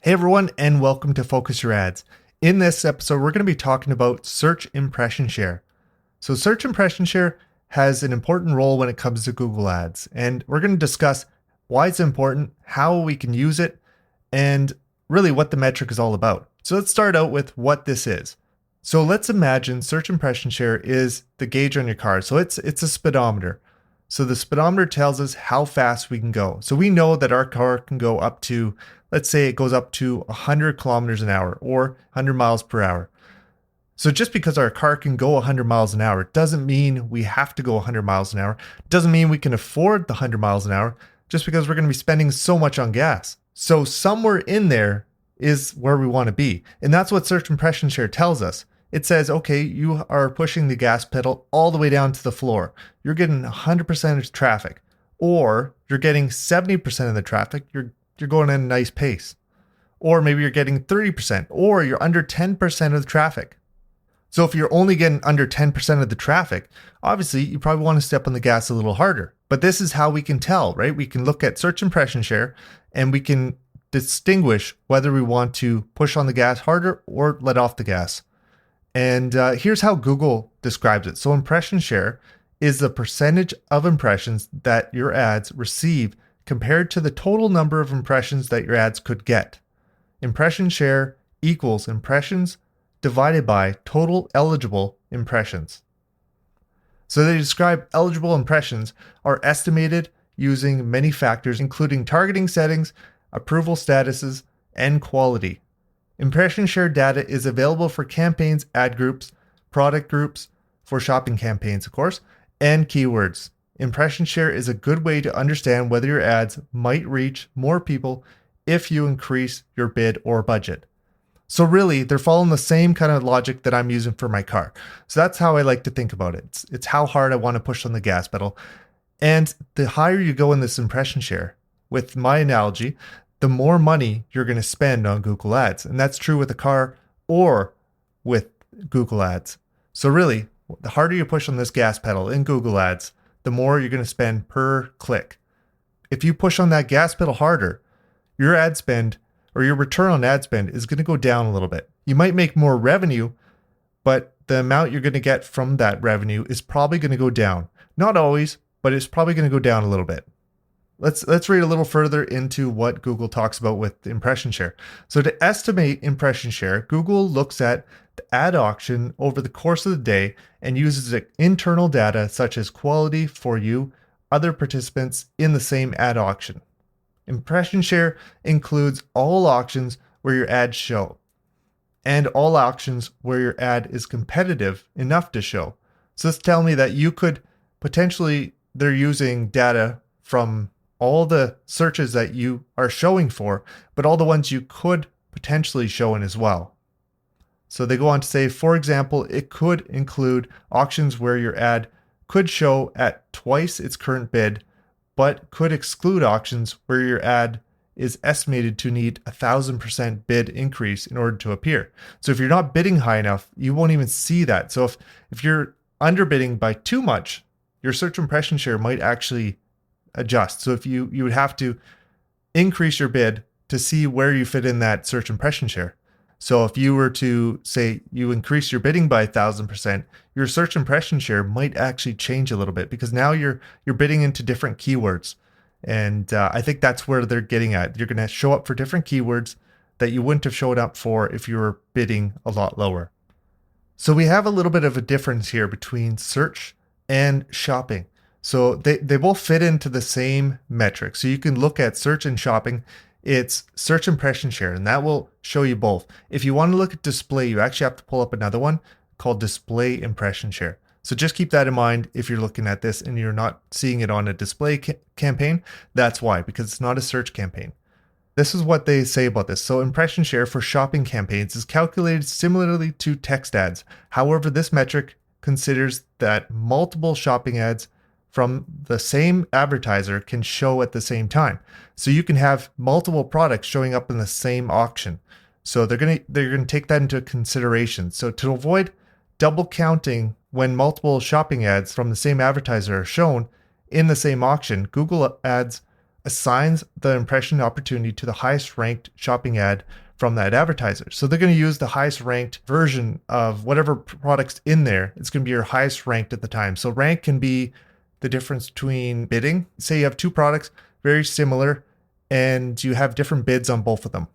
Hey everyone, and welcome to Focus Your Ads. In this episode, we're going to be talking about search impression share. So, search impression share has an important role when it comes to Google Ads, and we're going to discuss why it's important, how we can use it, and really what the metric is all about. So, let's start out with what this is. So, let's imagine search impression share is the gauge on your car. So, it's a speedometer. So the speedometer tells us how fast we can go. So we know that our car can go up to, let's say it goes up to 100 kilometers an hour or 100 miles per hour. So just because our car can go 100 miles an hour doesn't mean we have to go 100 miles an hour. Doesn't mean we can afford the 100 miles an hour just because we're going to be spending so much on gas. So somewhere in there is where we want to be. And that's what search impression share tells us. It says, okay, you are pushing the gas pedal all the way down to the floor. You're getting 100% of traffic, or you're getting 70% of the traffic. You're going at a nice pace. Or maybe you're getting 30%, or you're under 10% of the traffic. So if you're only getting under 10% of the traffic, obviously you probably want to step on the gas a little harder. But this is how we can tell, right? We can look at search impression share and we can distinguish whether we want to push on the gas harder or let off the gas. And here's how Google describes it. So impression share is the percentage of impressions that your ads receive compared to the total number of impressions that your ads could get. Impression share equals impressions divided by total eligible impressions. So they describe eligible impressions are estimated using many factors, including targeting settings, approval statuses, and quality. Impression share data is available for campaigns, ad groups, product groups, for shopping campaigns, of course, and keywords. Impression share is a good way to understand whether your ads might reach more people if you increase your bid or budget. So really, they're following the same kind of logic that I'm using for my car. So that's how I like to think about it. It's how hard I want to push on the gas pedal. And the higher you go in this impression share, with my analogy, the more money you're going to spend on Google Ads. And that's true with a car or with Google Ads. So really, the harder you push on this gas pedal in Google Ads, the more you're going to spend per click. If you push on that gas pedal harder, your ad spend or your return on ad spend is going to go down a little bit. You might make more revenue, but the amount you're going to get from that revenue is probably going to go down. Not always, but it's probably going to go down a little bit. Let's read a little further into what Google talks about with impression share. So to estimate impression share, Google looks at the ad auction over the course of the day and uses internal data such as quality for you, other participants in the same ad auction. Impression share includes all auctions where your ads show and all auctions where your ad is competitive enough to show. So this tells me that you could potentially, they're using data from all the searches that you are showing for, but all the ones you could potentially show in as well. So they go on to say, for example, it could include auctions where your ad could show at twice its current bid, but could exclude auctions where your ad is estimated to need 1,000% bid increase in order to appear. So if you're not bidding high enough, you won't even see that. So if you're underbidding by too much, your search impression share might actually adjust. So if you would have to increase your bid to see where you fit in that search impression share. So if you were to say you increase your bidding by 1,000%, your search impression share might actually change a little bit because now you're bidding into different keywords. And I think that's where they're getting at. You're going to show up for different keywords that you wouldn't have showed up for if you were bidding a lot lower. So we have a little bit of a difference here between search and shopping. So they both fit into the same metric. So you can look at search and shopping. It's search impression share, and that will show you both. If you want to look at display, you actually have to pull up another one called display impression share. So just keep that in mind if you're looking at this and you're not seeing it on a display campaign. That's why, because it's not a search campaign. This is what they say about this. So impression share for shopping campaigns is calculated similarly to text ads. However, this metric considers that multiple shopping ads from the same advertiser can show at the same time. So you can have multiple products showing up in the same auction. So they're going to take that into consideration. So to avoid double counting when multiple shopping ads from the same advertiser are shown in the same auction, Google Ads assigns the impression opportunity to the highest ranked shopping ad from that advertiser. So they're going to use the highest ranked version of whatever product's in there. It's going to be your highest ranked at the time. So rank can be the difference between bidding. Say you have two products, very similar, and you have different bids on both of them.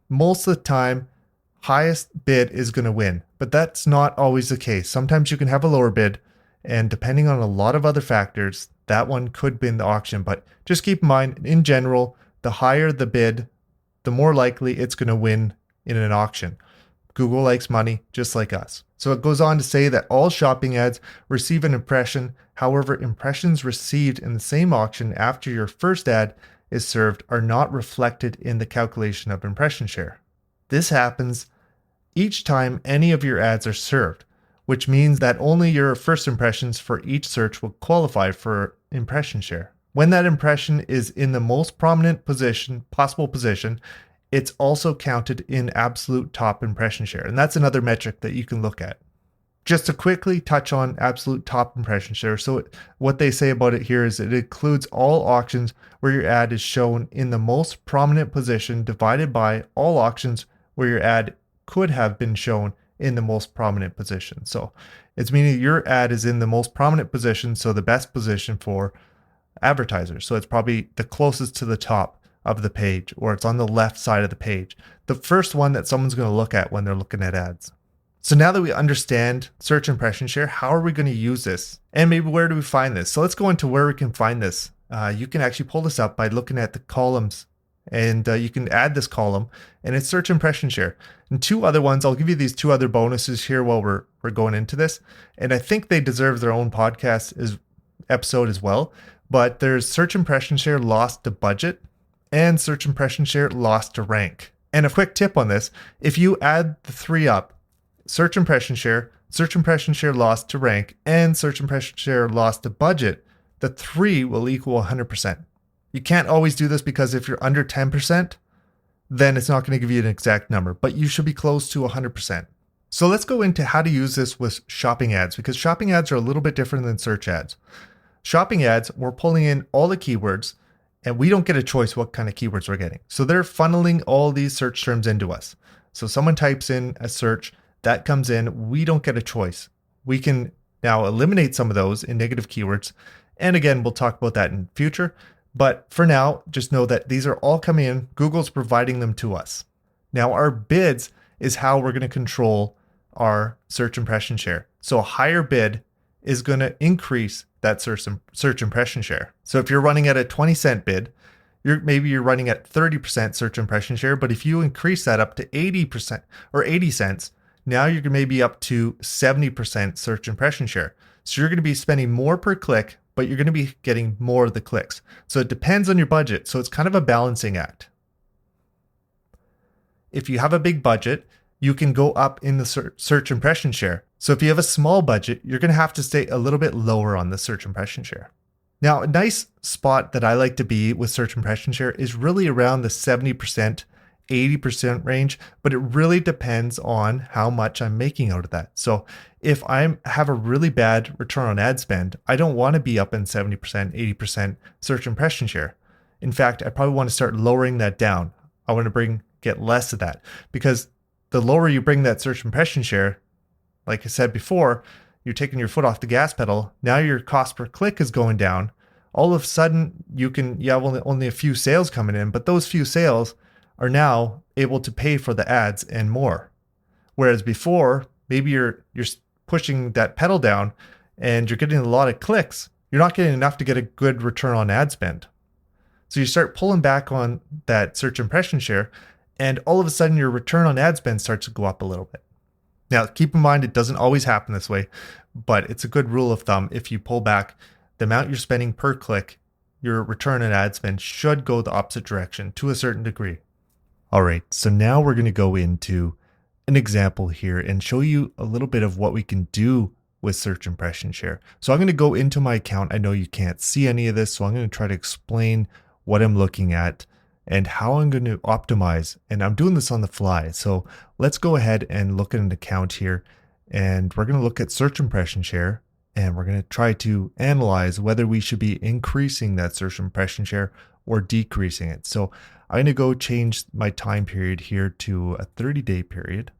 Most of the time, highest bid is going to win, but that's not always the case. Sometimes you can have a lower bid, and depending on a lot of other factors, that one could win the auction. But just keep in mind, in general, the higher the bid, the more likely it's going to win in an auction. Google likes money just like us. So it goes on to say that all shopping ads receive an impression. However, impressions received in the same auction after your first ad is served are not reflected in the calculation of impression share. This happens each time any of your ads are served, which means that only your first impressions for each search will qualify for impression share. When that impression is in the most prominent possible position, it's also counted in absolute top impression share. And that's another metric that you can look at. Just to quickly touch on absolute top impression share. So what they say about it here is it includes all auctions where your ad is shown in the most prominent position divided by all auctions where your ad could have been shown in the most prominent position. So it's meaning your ad is in the most prominent position, so the best position for advertisers. So it's probably the closest to the top of the page, or it's on the left side of the page. The first one that someone's going to look at when they're looking at ads. So now that we understand search impression share, how are we going to use this? And maybe where do we find this? So let's go into where we can find this. You can actually pull this up by looking at the columns, and you can add this column, and it's search impression share. And two other ones, I'll give you these two other bonuses here while we're going into this. And I think they deserve their own podcast episode as well. But there's search impression share lost to budget and search impression share lost to rank. And a quick tip on this, if you add the three up, search impression share lost to rank, and search impression share lost to budget, the three will equal 100%. You can't always do this because if you're under 10%, then it's not going to give you an exact number, but you should be close to 100%. So let's go into how to use this with shopping ads, because shopping ads are a little bit different than search ads. Shopping ads, we're pulling in all the keywords, and we don't get a choice what kind of keywords we're getting. So they're funneling all these search terms into us. So someone types in a search, that comes in, we don't get a choice. We can now eliminate some of those in negative keywords. And again, we'll talk about that in future. But for now, just know that these are all coming in. Google's providing them to us. Now, our bids is how we're going to control our search impression share. So a higher bid is going to increase that search impression share. So if you're running at a 20-cent bid, maybe you're running at 30% search impression share. But if you increase that up to 80% or 80 cents, now you're maybe up to 70% search impression share. So you're going to be spending more per click, but you're going to be getting more of the clicks. So it depends on your budget. So it's kind of a balancing act. If you have a big budget, you can go up in the search impression share. So if you have a small budget, you're going to have to stay a little bit lower on the search impression share. Now, a nice spot that I like to be with search impression share is really around the 70%, 80% range, but it really depends on how much I'm making out of that. So if I have a really bad return on ad spend, I don't want to be up in 70%, 80% search impression share. In fact, I probably want to start lowering that down. I want to get less of that, because the lower you bring that search impression share, like I said before, you're taking your foot off the gas pedal. Now your cost per click is going down. All of a sudden, you have only a few sales coming in, but those few sales are now able to pay for the ads and more. Whereas before, maybe you're pushing that pedal down and you're getting a lot of clicks. You're not getting enough to get a good return on ad spend. So you start pulling back on that search impression share, and all of a sudden your return on ad spend starts to go up a little bit. Now, keep in mind, it doesn't always happen this way, but it's a good rule of thumb. If you pull back the amount you're spending per click, your return on ad spend should go the opposite direction to a certain degree. All right, so now we're going to go into an example here and show you a little bit of what we can do with search impression share. So I'm going to go into my account. I know you can't see any of this, so I'm going to try to explain what I'm looking at and how I'm going to optimize. And I'm doing this on the fly. So let's go ahead and look at an account here, and we're going to look at search impression share. and we're going to try to analyze whether we should be increasing that search impression share or decreasing it. So I'm going to go change my time period here to a 30-day period.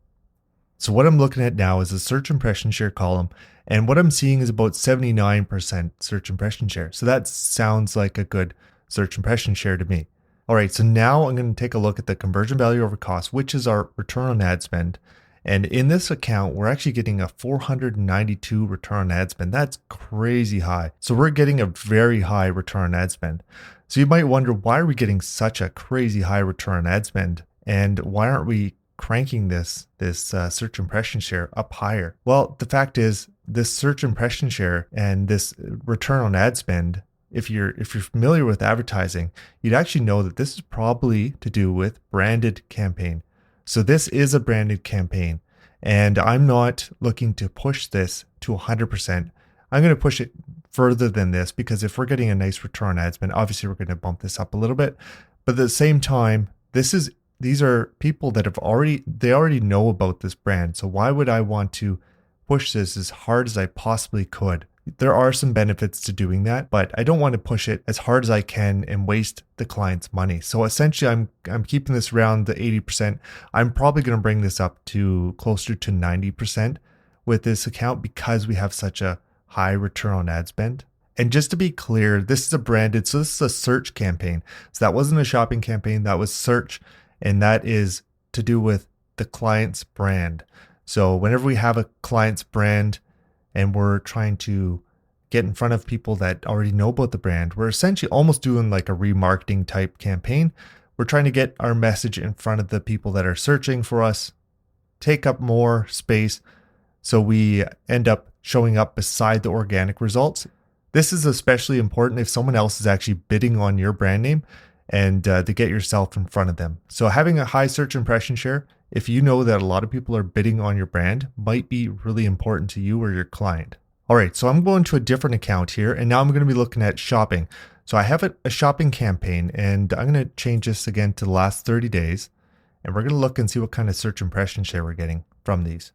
So what I'm looking at now is the search impression share column, and what I'm seeing is about 79% search impression share. So that sounds like a good search impression share to me. All right, so now I'm going to take a look at the conversion value over cost, which is our return on ad spend. And in this account, we're actually getting a 492 return on ad spend. That's crazy high. So we're getting a very high return on ad spend. So you might wonder, why are we getting such a crazy high return on ad spend? And why aren't we cranking this search impression share up higher? Well, the fact is, this search impression share and this return on ad spend, if you're familiar with advertising, you'd actually know that this is probably to do with branded campaign. So this is a branded campaign, and I'm not looking to push this to 100%. I'm going to push it further than this, because if we're getting a nice return on ad spend, obviously we're going to bump this up a little bit. But at the same time, these are people that already know about this brand. So why would I want to push this as hard as I possibly could? There are some benefits to doing that, but I don't want to push it as hard as I can and waste the client's money. So essentially, I'm keeping this around the 80%. I'm probably going to bring this up to closer to 90% with this account, because we have such a high return on ad spend. And just to be clear, this is so this is a search campaign. So that wasn't a shopping campaign, that was search, and that is to do with the client's brand. So whenever we have a client's brand and we're trying to get in front of people that already know about the brand, we're essentially almost doing like a remarketing type campaign. We're trying to get our message in front of the people that are searching for us, take up more space, so we end up showing up beside the organic results. This is especially important if someone else is actually bidding on your brand name, and to get yourself in front of them. So having a high search impression share, if you know that a lot of people are bidding on your brand, might be really important to you or your client. All right, so I'm going to a different account here, and now I'm going to be looking at shopping. So I have a shopping campaign, and I'm going to change this again to the last 30 days, and we're going to look and see what kind of search impression share we're getting from these.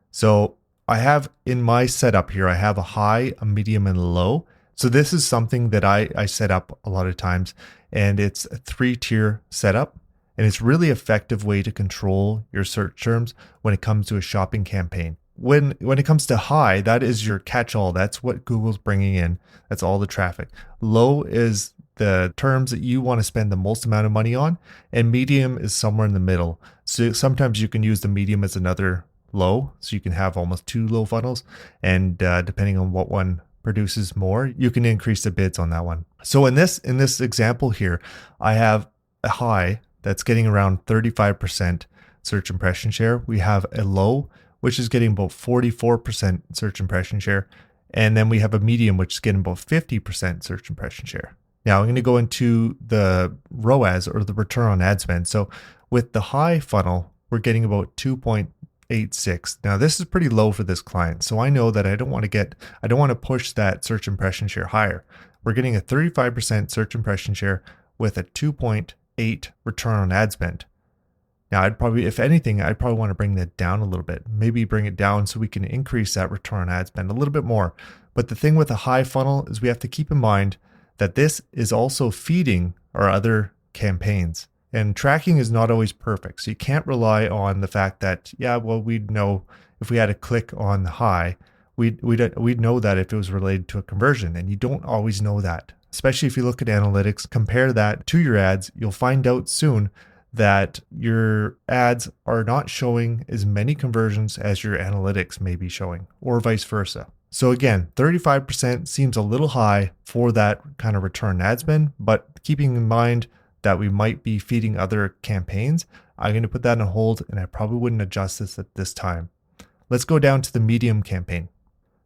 So I have in my setup here, I have a high, a medium, and a low. So this is something that I set up a lot of times, and it's a 3-tier setup. And it's really effective way to control your search terms when it comes to a shopping campaign. When it comes to high, that is your catch-all. That's what Google's bringing in. That's all the traffic. Low is the terms that you want to spend the most amount of money on, and medium is somewhere in the middle. So sometimes you can use the medium as another low, so you can have almost 2 low funnels, and depending on what one produces more, you can increase the bids on that one. So in this example here, I have a high that's getting around 35% search impression share. We have a low, which is getting about 44% search impression share. And then we have a medium, which is getting about 50% search impression share. Now I'm going to go into the ROAS, or the return on ad spend. So with the high funnel, we're getting about 2.86. Now this is pretty low for this client. So I know that I don't want to push that search impression share higher. We're getting a 35% search impression share with a 2.8 return on ad spend. Now if anything, I'd probably want to bring that down a little bit, maybe bring it down so we can increase that return on ad spend a little bit more. But the thing with a high funnel is we have to keep in mind that this is also feeding our other campaigns, and tracking is not always perfect. So you can't rely on the fact that, we'd know if we had a click on the high, we'd know that if it was related to a conversion, and you don't always know that. Especially if you look at analytics, compare that to your ads, you'll find out soon that your ads are not showing as many conversions as your analytics may be showing, or vice versa. So again, 35% seems a little high for that kind of return ad spend, but keeping in mind that we might be feeding other campaigns, I'm going to put that on hold, and I probably wouldn't adjust this at this time. Let's go down to the medium campaign.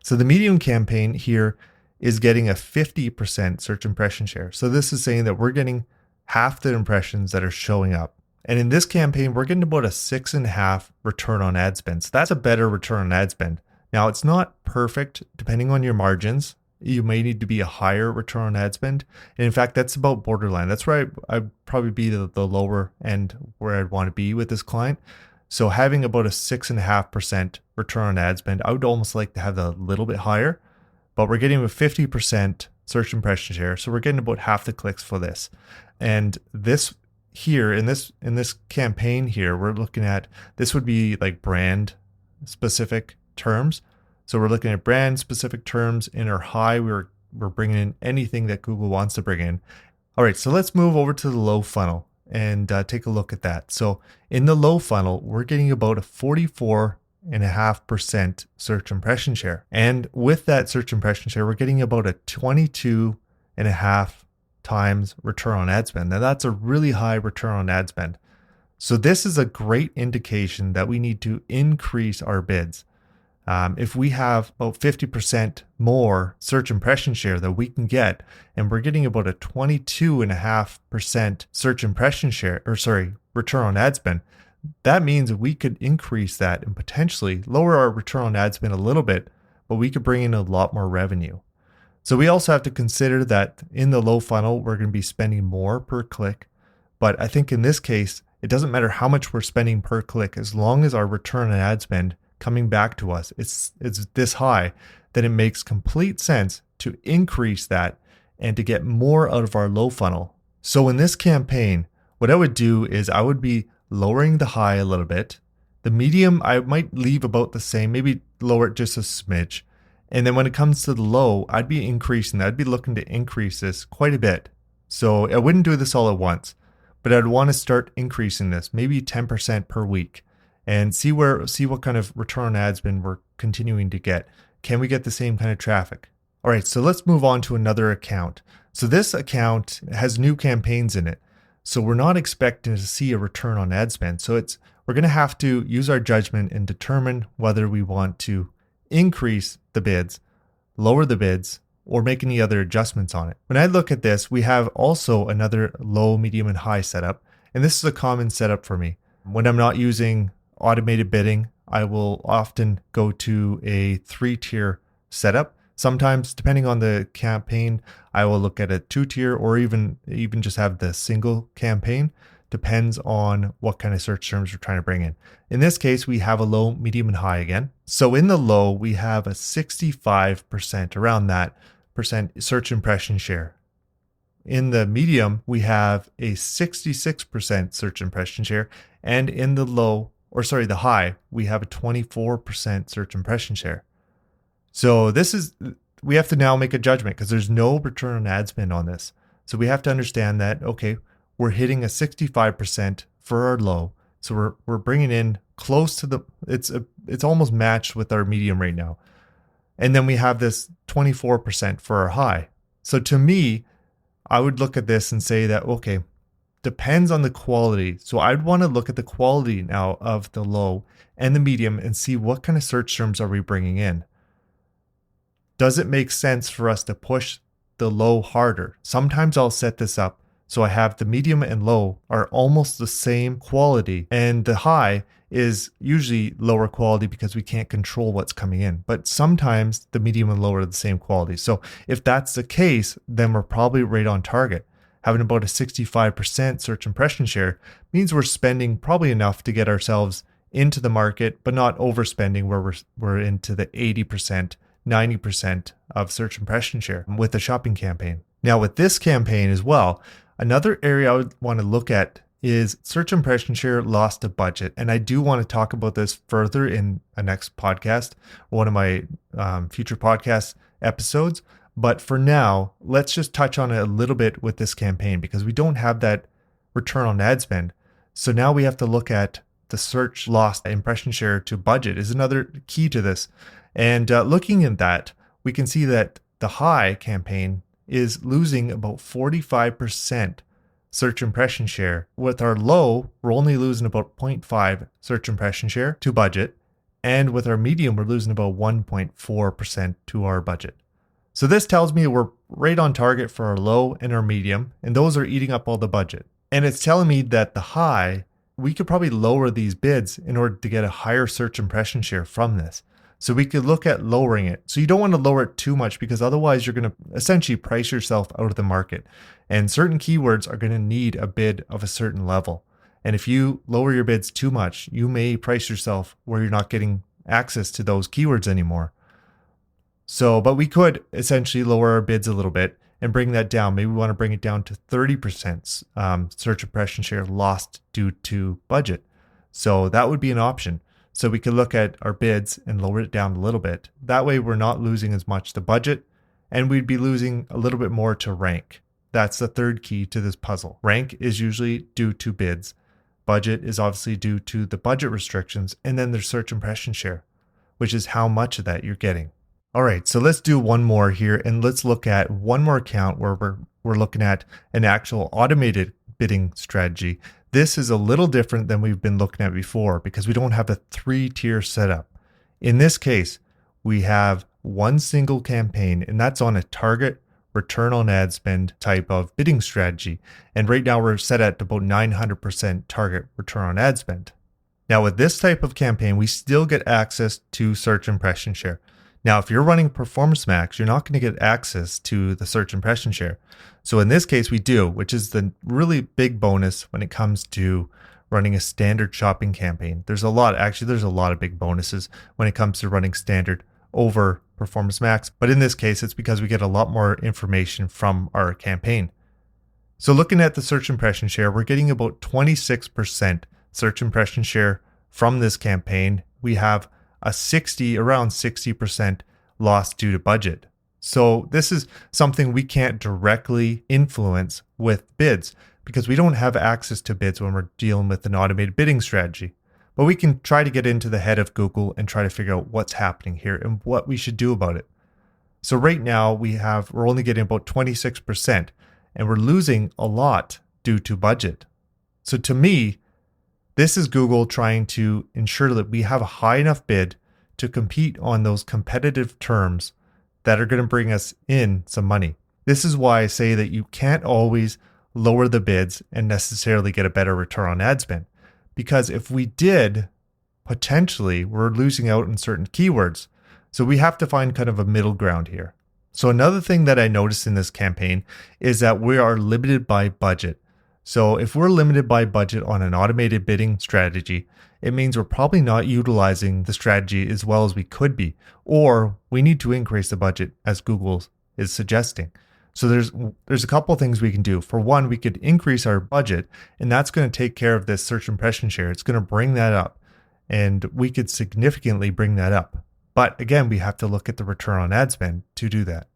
So the medium campaign here is getting a 50% search impression share. So this is saying that we're getting half the impressions that are showing up. And in this campaign, we're getting about a 6.5 return on ad spend. So that's a better return on ad spend. Now, it's not perfect. Depending on your margins, you may need to be a higher return on ad spend. And in fact, that's about borderline. That's where I'd probably be the lower end where I'd want to be with this client. So having about a 6.5% return on ad spend, I would almost like to have a little bit higher. but we're getting a 50% search impression share. So we're getting about half the clicks for this. And this here in this campaign here, we're looking at, this would be like brand specific terms. So we're looking at brand specific terms. In our high, we're bringing in anything that Google wants to bring in. All right, so let's move over to the low funnel and take a look at that. So in the low funnel, we're getting about a 44.5% search impression share. And with that search impression share, we're getting about a 22.5 times return on ad spend. Now that's a really high return on ad spend. So this is a great indication that we need to increase our bids. If we have about 50% more search impression share that we can get, and we're getting about a 22.5% search impression share, return on ad spend, that means we could increase that and potentially lower our return on ad spend a little bit, but we could bring in a lot more revenue. So we also have to consider that in the low funnel, we're going to be spending more per click. But I think in this case, it doesn't matter how much we're spending per click, as long as our return on ad spend coming back to us, it's this high, then it makes complete sense to increase that and to get more out of our low funnel. So in this campaign, what I would do is I would be lowering the high a little bit. The medium, I might leave about the same, maybe lower it just a smidge. And then when it comes to the low, I'd be increasing that. I'd be looking to increase this quite a bit. So I wouldn't do this all at once, but I'd want to start increasing this, maybe 10% per week, and see what kind of return on ad spend we're continuing to get. Can we get the same kind of traffic? All right, so let's move on to another account. So this account has new campaigns in it. So we're not expecting to see a return on ad spend. So we're going to have to use our judgment and determine whether we want to increase the bids, lower the bids, or make any other adjustments on it. When I look at this, we have also another low, medium, and high setup. And this is a common setup for me. When I'm not using automated bidding, I will often go to a 3-tier setup. Sometimes, depending on the campaign, I will look at a 2-tier or even just have the single campaign. Depends on what kind of search terms we're trying to bring in. In this case, we have a low, medium, and high again. So in the low, we have a 65%, around that percent search impression share. In the medium, we have a 66% search impression share. And in the the high, we have a 24% search impression share. So we have to now make a judgment because there's no return on ad spend on this. So we have to understand that, okay, we're hitting a 65% for our low. So we're bringing in close to it's almost matched with our medium right now. And then we have this 24% for our high. So to me, I would look at this and say that, okay, depends on the quality. So I'd want to look at the quality now of the low and the medium and see what kind of search terms are we bringing in. Does it make sense for us to push the low harder? Sometimes I'll set this up so I have the medium and low are almost the same quality, and the high is usually lower quality because we can't control what's coming in. But sometimes the medium and low are the same quality. So if that's the case, then we're probably right on target. Having about a 65% search impression share means we're spending probably enough to get ourselves into the market, but not overspending where we're into the 80%, 90% of search impression share with the shopping campaign. Now with this campaign as well, another area I would want to look at is search impression share lost to budget. And I do want to talk about this further in a next podcast, one of my future podcast episodes. But for now, let's just touch on it a little bit with this campaign because we don't have that return on ad spend. So now we have to look at the search lost impression share to budget is another key to this. And looking at that, we can see that the high campaign is losing about 45% search impression share. With our low, we're only losing about 0.5 search impression share to budget. And with our medium, we're losing about 1.4% to our budget. So this tells me we're right on target for our low and our medium, and those are eating up all the budget. And it's telling me that the high, we could probably lower these bids in order to get a higher search impression share from this. So we could look at lowering it. So you don't want to lower it too much because otherwise you're going to essentially price yourself out of the market. And certain keywords are going to need a bid of a certain level. And if you lower your bids too much, you may price yourself where you're not getting access to those keywords anymore. So, but we could essentially lower our bids a little bit and bring that down. Maybe we want to bring it down to 30% search impression share lost due to budget. So that would be an option. So we could look at our bids and lower it down a little bit. That way we're not losing as much to budget, and we'd be losing a little bit more to rank. That's the third key to this puzzle. Rank is usually due to bids. Budget is obviously due to the budget restrictions, and then there's search impression share, which is how much of that you're getting. All right, so let's do one more here, and let's look at one more account where we're looking at an actual automated bidding strategy. This is a little different than we've been looking at before because we don't have a 3-tier setup. In this case, we have one single campaign, and that's on a target return on ad spend type of bidding strategy. And right now we're set at about 900% target return on ad spend. Now with this type of campaign, we still get access to search impression share. Now, if you're running Performance Max, you're not going to get access to the search impression share. So in this case, we do, which is the really big bonus when it comes to running a standard shopping campaign. There's a lot of big bonuses when it comes to running standard over Performance Max. But in this case, it's because we get a lot more information from our campaign. So looking at the search impression share, we're getting about 26% search impression share from this campaign. We have around 60% loss due to budget. So this is something we can't directly influence with bids because we don't have access to bids when we're dealing with an automated bidding strategy. But we can try to get into the head of Google and try to figure out what's happening here and what we should do about it. So right now we're only getting about 26% and we're losing a lot due to budget. So to me, this is Google trying to ensure that we have a high enough bid to compete on those competitive terms that are going to bring us in some money. This is why I say that you can't always lower the bids and necessarily get a better return on ad spend. Because if we did, potentially we're losing out on certain keywords. So we have to find kind of a middle ground here. So another thing that I noticed in this campaign is that we are limited by budget. So if we're limited by budget on an automated bidding strategy, it means we're probably not utilizing the strategy as well as we could be, or we need to increase the budget as Google is suggesting. So there's a couple things we can do. For one, we could increase our budget, and that's going to take care of this search impression share. It's going to bring that up, and we could significantly bring that up. But again, we have to look at the return on ad spend to do that.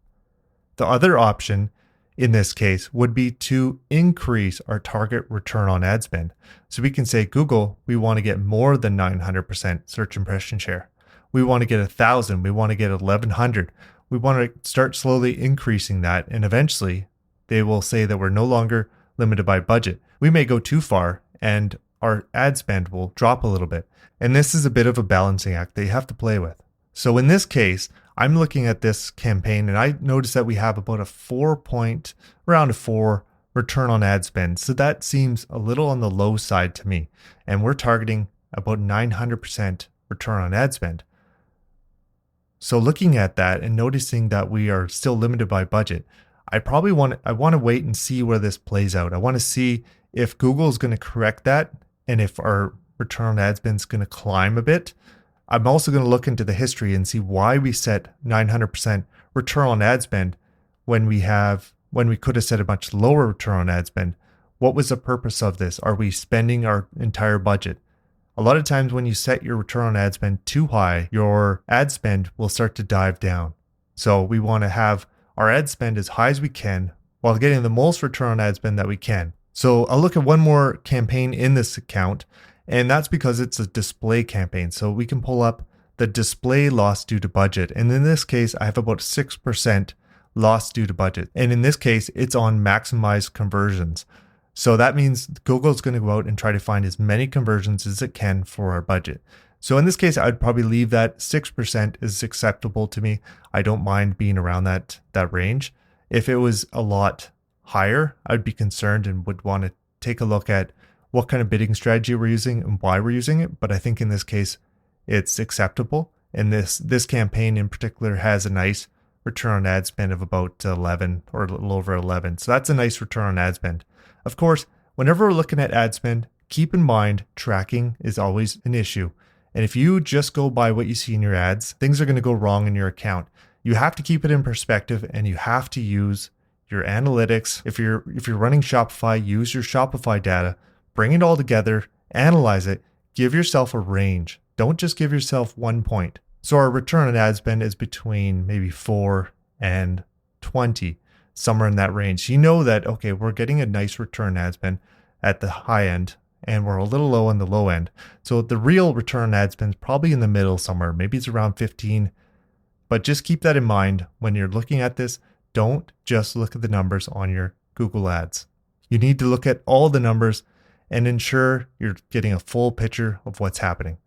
The other option in this case would be to increase our target return on ad spend. So we can say, Google, we want to get more than 900% search impression share. We want to get 1,000. We want to get 1,100. We want to start slowly increasing that. And eventually they will say that we're no longer limited by budget. We may go too far and our ad spend will drop a little bit. And this is a bit of a balancing act that you have to play with. So in this case, I'm looking at this campaign and I noticed that we have about around a 4 return on ad spend. So that seems a little on the low side to me. And we're targeting about 900% return on ad spend. So looking at that and noticing that we are still limited by budget, I want to wait and see where this plays out. I want to see if Google is going to correct that and if our return on ad spend is going to climb a bit. I'm also going to look into the history and see why we set 900% return on ad spend when we could have set a much lower return on ad spend. What was the purpose of this? Are we spending our entire budget? A lot of times when you set your return on ad spend too high, your ad spend will start to dive down. So we want to have our ad spend as high as we can while getting the most return on ad spend that we can. So I'll look at one more campaign in this account, and that's because it's a display campaign. So we can pull up the display loss due to budget. And in this case, I have about 6% loss due to budget. And in this case, it's on maximized conversions. So that means Google's going to go out and try to find as many conversions as it can for our budget. So in this case, I'd probably leave that 6% is acceptable to me. I don't mind being around that range. If it was a lot higher, I'd be concerned and would want to take a look at what kind of bidding strategy we're using and why we're using it. But I think in this case, it's acceptable. And this campaign in particular has a nice return on ad spend of about 11 or a little over 11. So that's a nice return on ad spend. Of course, whenever we're looking at ad spend, keep in mind tracking is always an issue. And if you just go by what you see in your ads, things are going to go wrong in your account. you have to keep it in perspective and you have to use your analytics. If you're running Shopify, use your Shopify data, bring it all together, analyze it, give yourself a range. Don't just give yourself 1 point. So our return on ad spend is between maybe 4 and 20, somewhere in that range. You know that, okay, we're getting a nice return on ad spend at the high end and we're a little low on the low end. So the real return on ad spend is probably in the middle somewhere. Maybe it's around 15. But just keep that in mind when you're looking at this. Don't just look at the numbers on your Google Ads. You need to look at all the numbers and ensure you're getting a full picture of what's happening.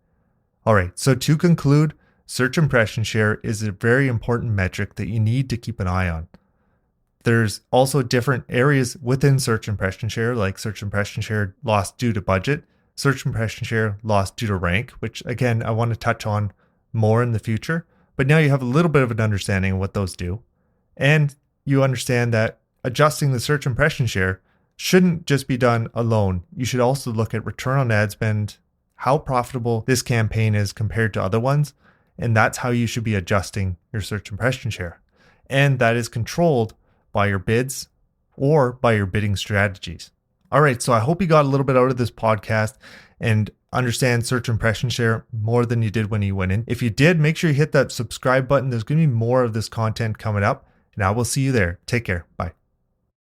All right, so to conclude, search impression share is a very important metric that you need to keep an eye on. There's also different areas within search impression share, like search impression share lost due to budget, search impression share lost due to rank, which again, I want to touch on more in the future. But now you have a little bit of an understanding of what those do. And you understand that adjusting the search impression share shouldn't just be done alone. You should also look at return on ad spend, how profitable this campaign is compared to other ones. And that's how you should be adjusting your search impression share. And that is controlled by your bids or by your bidding strategies. All right, so I hope you got a little bit out of this podcast and understand search impression share more than you did when you went in. If you did, make sure you hit that subscribe button. There's going to be more of this content coming up, and I will see you there. Take care. Bye.